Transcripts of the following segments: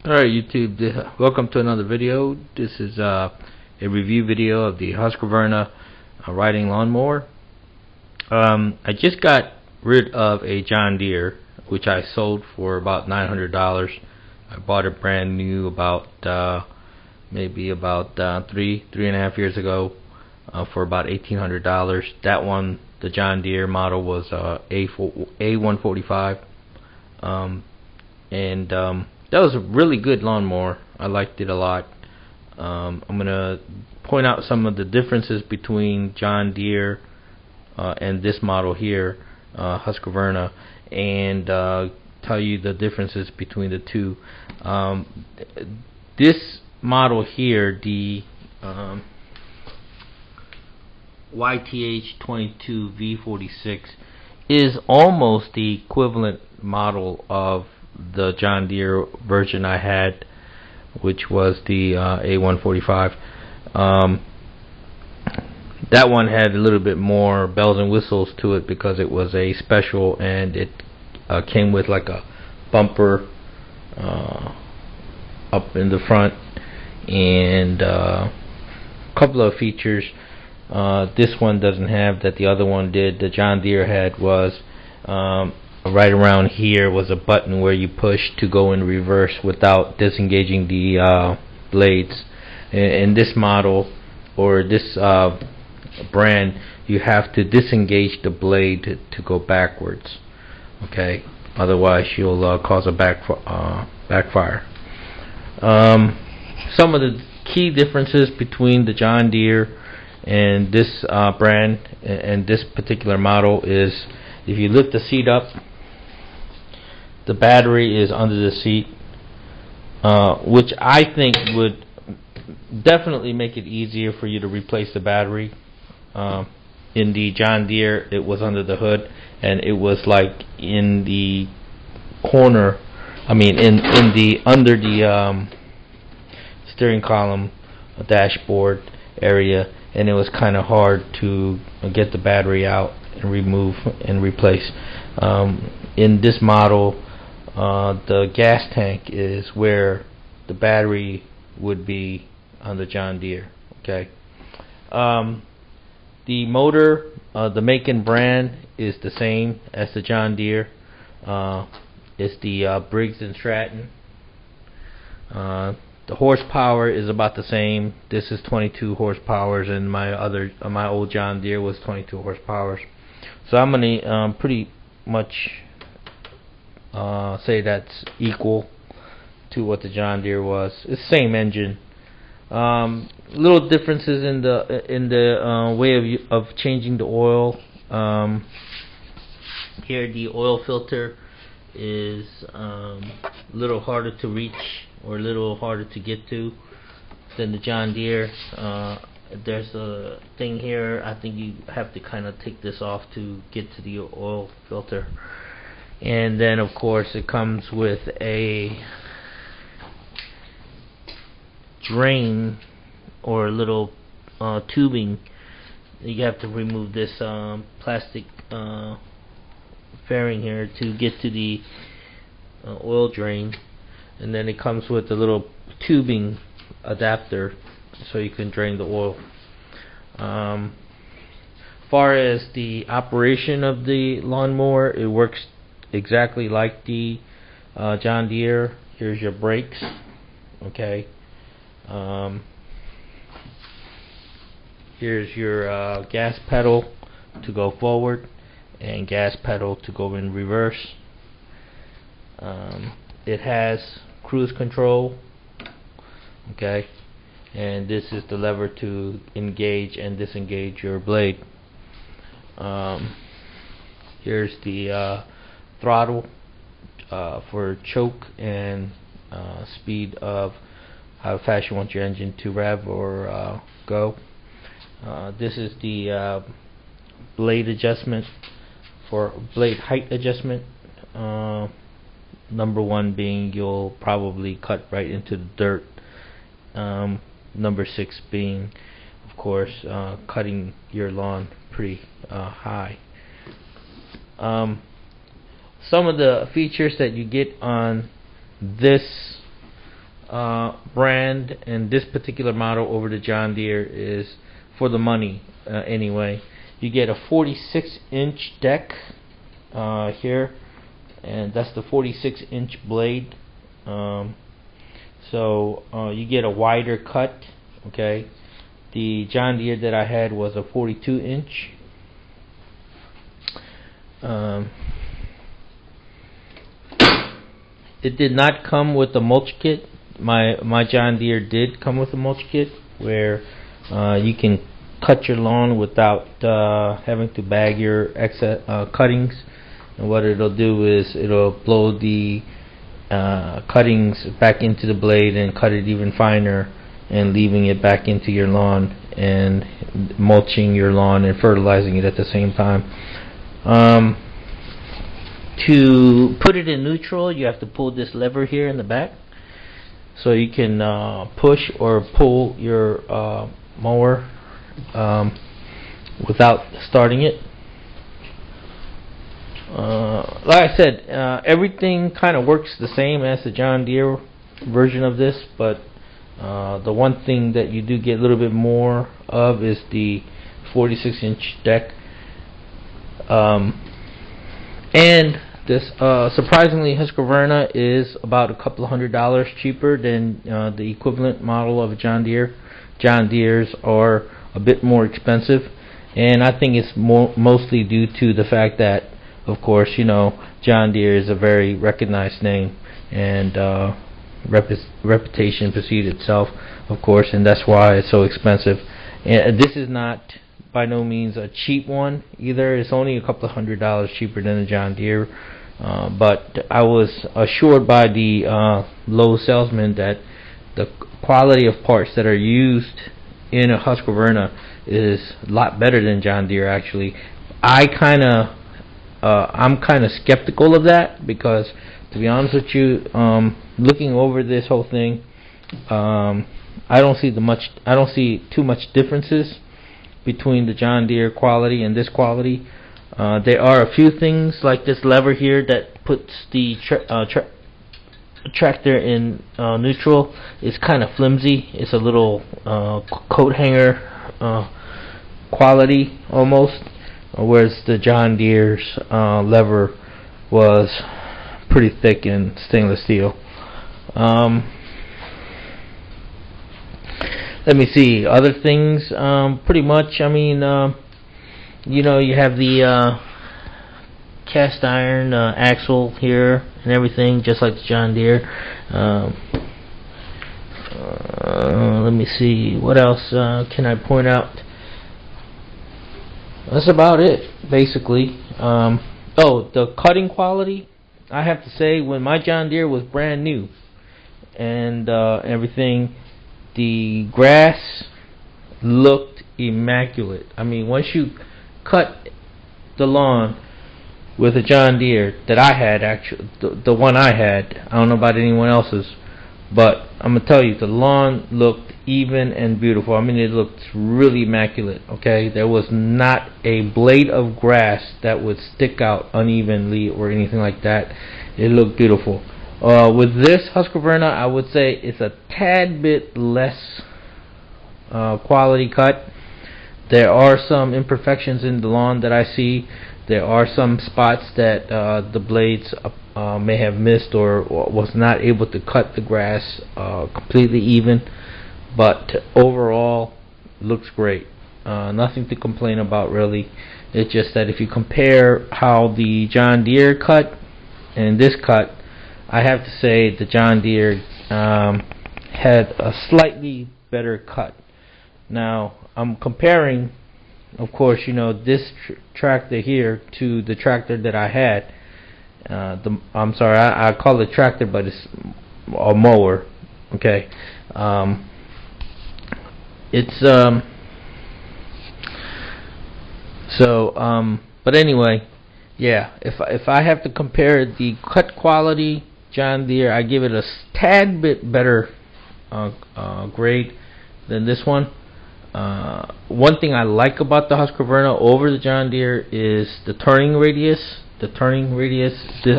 Alright YouTube, welcome to another video. This is a review video of the Husqvarna riding lawnmower. I just got rid of a John Deere, which I sold for about $900. I bought it brand new about maybe about three and a half years ago for about $1,800. That one, the John Deere model, was A145, that was a really good lawnmower. I liked it a lot. I'm gonna point out some of the differences between John Deere and this model here, Husqvarna, and tell you the differences between the two. This model here, the YTH22V46, is almost the equivalent model of the John Deere version I had, which was the A145. That one had a little bit more bells and whistles to it because it was a special, and it came with like a bumper up in the front and a couple of features this one doesn't have that the other one did. The John Deere had was right around here was a button where you push to go in reverse without disengaging the blades. In this model, or this brand, you have to disengage the blade to go backwards. Okay, otherwise you'll cause a backfire. Some of the key differences between the John Deere and this brand and this particular model is, if you lift the seat up, the battery is under the seat, which I think would definitely make it easier for you to replace the battery. In the John Deere, it was under the hood, and it was like in the corner, under the steering column, dashboard area, and it was kind of hard to get the battery out and remove and replace. In this model, the gas tank is where the battery would be on the John Deere. Okay. The motor, the make and brand is the same as the John Deere. It's the Briggs Stratton. The horsepower is about the same. This is 22 horsepower, and my old John Deere was 22 horsepower. So I'm gonna pretty much say that's equal to what the John Deere was. It's the same engine. Little differences in the way of changing the oil. Here the oil filter is a little harder to reach, or a little harder to get to than the John Deere. There's a thing here, I think you have to kind of take this off to get to the oil filter. And then of course it comes with a drain, or a little tubing. You have to remove this plastic fairing here to get to the oil drain, and then it comes with a little tubing adapter so you can drain the oil. Far as the operation of the lawnmower, it works exactly like the John Deere. Here's your brakes. Okay. Here's your gas pedal to go forward and gas pedal to go in reverse. It has cruise control. Okay, and this is the lever to engage and disengage your blade. Here's the throttle for choke and speed of how fast you want your engine to rev or go. This is the blade adjustment, for blade height adjustment. Number one being you'll probably cut right into the dirt. Number 6 being, of course, cutting your lawn pretty high. Some of the features that you get on this brand and this particular model over the John Deere is for the money anyway. You get a 46-inch deck here, and that's the 46-inch blade. So you get a wider cut. Okay, the John Deere that I had was a 42-inch. It did not come with the mulch kit. My John Deere did come with a mulch kit where you can cut your lawn without having to bag your excess cuttings. And what it'll do is it'll blow the cuttings back into the blade and cut it even finer, and leaving it back into your lawn and mulching your lawn and fertilizing it at the same time. To put it in neutral, you have to pull this lever here in the back, so you can push or pull your mower without starting it. Like I said, everything kind of works the same as the John Deere version of this, but the one thing that you do get a little bit more of is the 46-inch deck. And this surprisingly, Husqvarna is about a couple of $100 cheaper than the equivalent model of a John Deere. John Deere's are a bit more expensive, and I think it's mostly due to the fact that, of course, you know, John Deere is a very recognized name, and reputation precedes itself, of course, and that's why it's so expensive. And this is not by no means a cheap one either. It's only a couple of $100 cheaper than a John Deere, but I was assured by the low salesman that the quality of parts that are used in a Husqvarna is a lot better than John Deere. Actually, I'm kind of skeptical of that, because to be honest with you, looking over this whole thing, I don't see too much differences between the John Deere quality and this quality. There are a few things like this lever here that puts the tractor in neutral. It's kind of flimsy. It's a little coat hanger quality almost, whereas the John Deere's lever was pretty thick and stainless steel. Let me see other things. Pretty much, I mean, you know, you have the cast iron axle here and everything, just like the John Deere. Let me see, what else can I point out? That's about it, basically. Oh, the cutting quality, I have to say, when my John Deere was brand new and everything, the grass looked immaculate. I mean, once you cut the lawn with a John Deere that I had, actually, the one I had, I don't know about anyone else's, but I'm gonna tell you, the lawn looked even and beautiful. I mean, it looked really immaculate. Okay, there was not a blade of grass that would stick out unevenly or anything like that. It looked beautiful. With this Husqvarna, I would say it's a tad bit less quality cut. There are some imperfections in the lawn that I see. There are some spots that the blades may have missed or was not able to cut the grass completely even, but overall looks great. Nothing to complain about, really. It's just that if you compare how the John Deere cut and this cut, I have to say the John Deere had a slightly better cut. Now, I'm comparing, of course, you know, this tractor here to the tractor that I had. I'm sorry, I call it tractor, but it's a mower. Okay, but anyway, yeah. If I have to compare the cut quality, John Deere, I give it a tad bit better grade than this one. One thing I like about the Husqvarna over the John Deere is the turning radius. I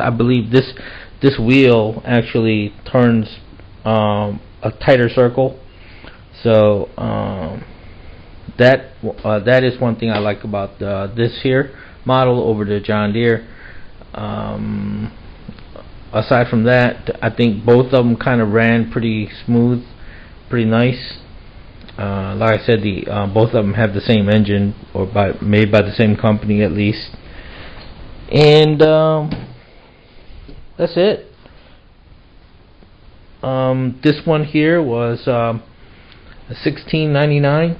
believe this wheel actually turns a tighter circle. So that is one thing I like about this here model over the John Deere. Aside from that, I think both of them kind of ran pretty smooth, pretty nice. Like I said, both of them have the same engine, or made by the same company at least. And that's it. This one here was $16.99.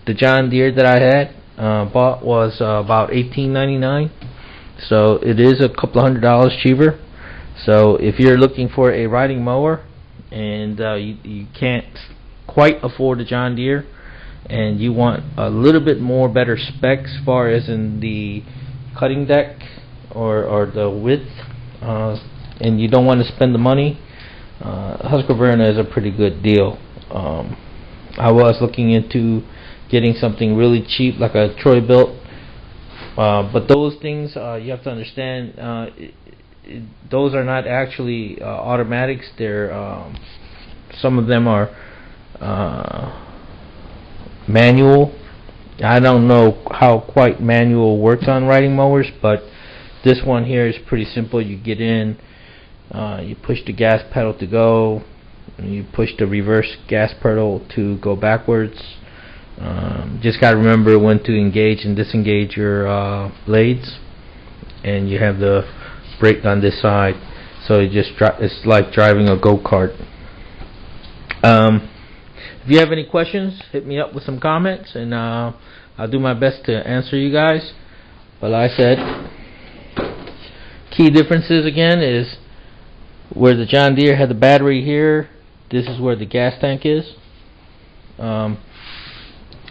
The John Deere that I had bought was about $18.99. So it is a couple $100 cheaper. So if you're looking for a riding mower and you can't quite afford a John Deere, and you want a little bit more better specs as far as in the cutting deck or the width, and you don't want to spend the money, Husqvarna is a pretty good deal. I was looking into getting something really cheap like a Troy built, but those things you have to understand, those are not actually automatics. They're some of them are manual. I don't know how quite manual works on riding mowers, but this one here is pretty simple. You get in, you push the gas pedal to go, and you push the reverse gas pedal to go backwards. Just got to remember when to engage and disengage your blades, and you have the brake on this side, so it's like driving a go-kart. If you have any questions, hit me up with some comments, and I'll do my best to answer you guys. But like I said, key differences again is where the John Deere had the battery here, this is where the gas tank is.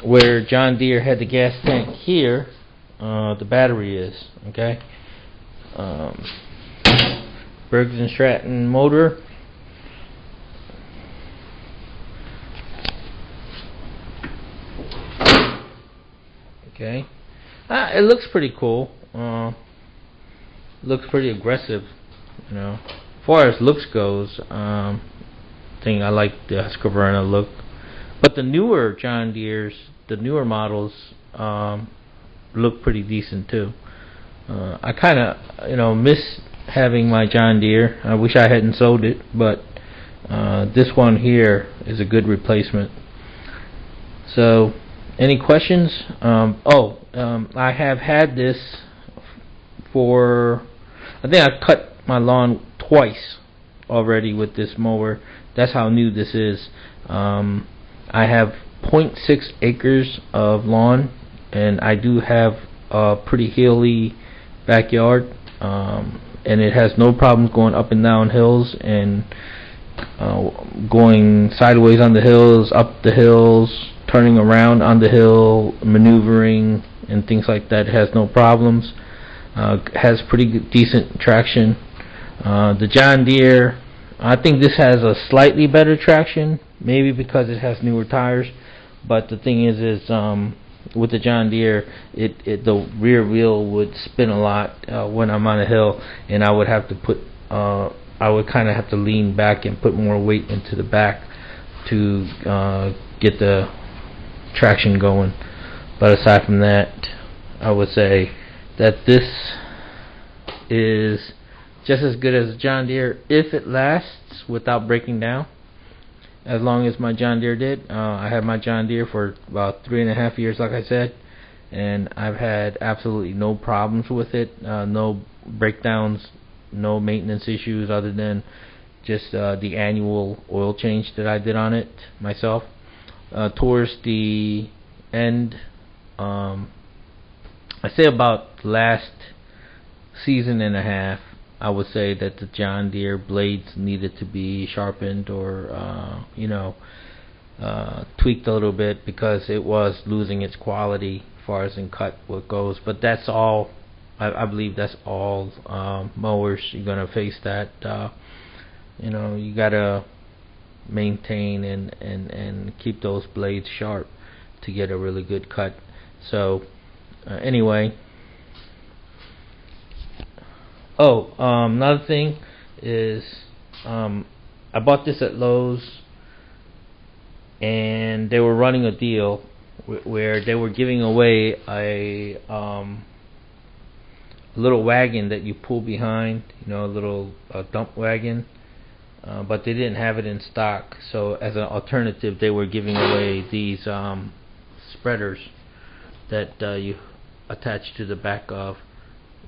Where John Deere had the gas tank here, the battery is. Okay. Briggs Stratton motor. Okay. It looks pretty cool. Looks pretty aggressive, you know. As far as looks goes, I think I like the Husqvarna look. But the newer John Deere's, the newer models, look pretty decent too. I kind of, miss having my John Deere. I wish I hadn't sold it, but this one here is a good replacement. So, any questions? I have had this for, I think I've cut my lawn twice already with this mower. That's how new this is. I have 0.6 acres of lawn, and I do have a pretty hilly backyard, and it has no problems going up and down hills and going sideways on the hills, up the hills, turning around on the hill, maneuvering and things like that. It has no problems. Has pretty good, decent traction. The John Deere, I think this has a slightly better traction, maybe because it has newer tires. But the thing is with the John Deere, the rear wheel would spin a lot when I'm on a hill, and I would have to I would kind of have to lean back and put more weight into the back to get the traction going. But aside from that, I would say that this is just as good as a John Deere if it lasts without breaking down, as long as my John Deere did. I had my John Deere for about 3.5 years, like I said, and I've had absolutely no problems with it, no breakdowns, no maintenance issues, other than just the annual oil change that I did on it myself. Towards the end, I say about last season and a half, I would say that the John Deere blades needed to be sharpened or tweaked a little bit, because it was losing its quality as far as in cut what goes. But that's all. I believe that's all mowers. You're gonna face that. You gotta maintain and keep those blades sharp to get a really good cut. So anyway. Another thing is, I bought this at Lowe's, and they were running a deal where they were giving away a little wagon that you pull behind, you know, a little dump wagon, but they didn't have it in stock. So as an alternative, they were giving away these spreaders that you attach to the back of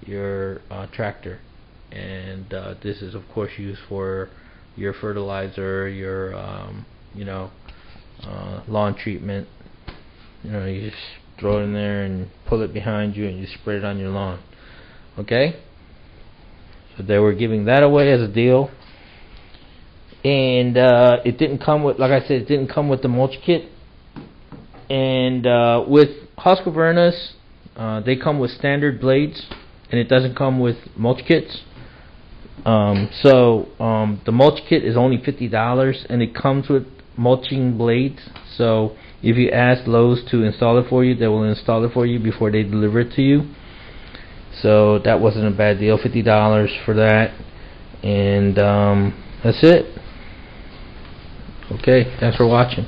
your tractor, and this is of course used for your fertilizer, your lawn treatment. You know, you just throw it in there and pull it behind you, and you spread it on your lawn. Okay, so they were giving that away as a deal, and it didn't come with, like I said, it didn't come with the mulch kit. And with Husqvarna's, they come with standard blades, and it doesn't come with mulch kits. The mulch kit is only $50, and it comes with mulching blades. So if you ask Lowe's to install it for you, they will install it for you before they deliver it to you. So that wasn't a bad deal, $50 for that. And that's it. Okay, thanks for watching.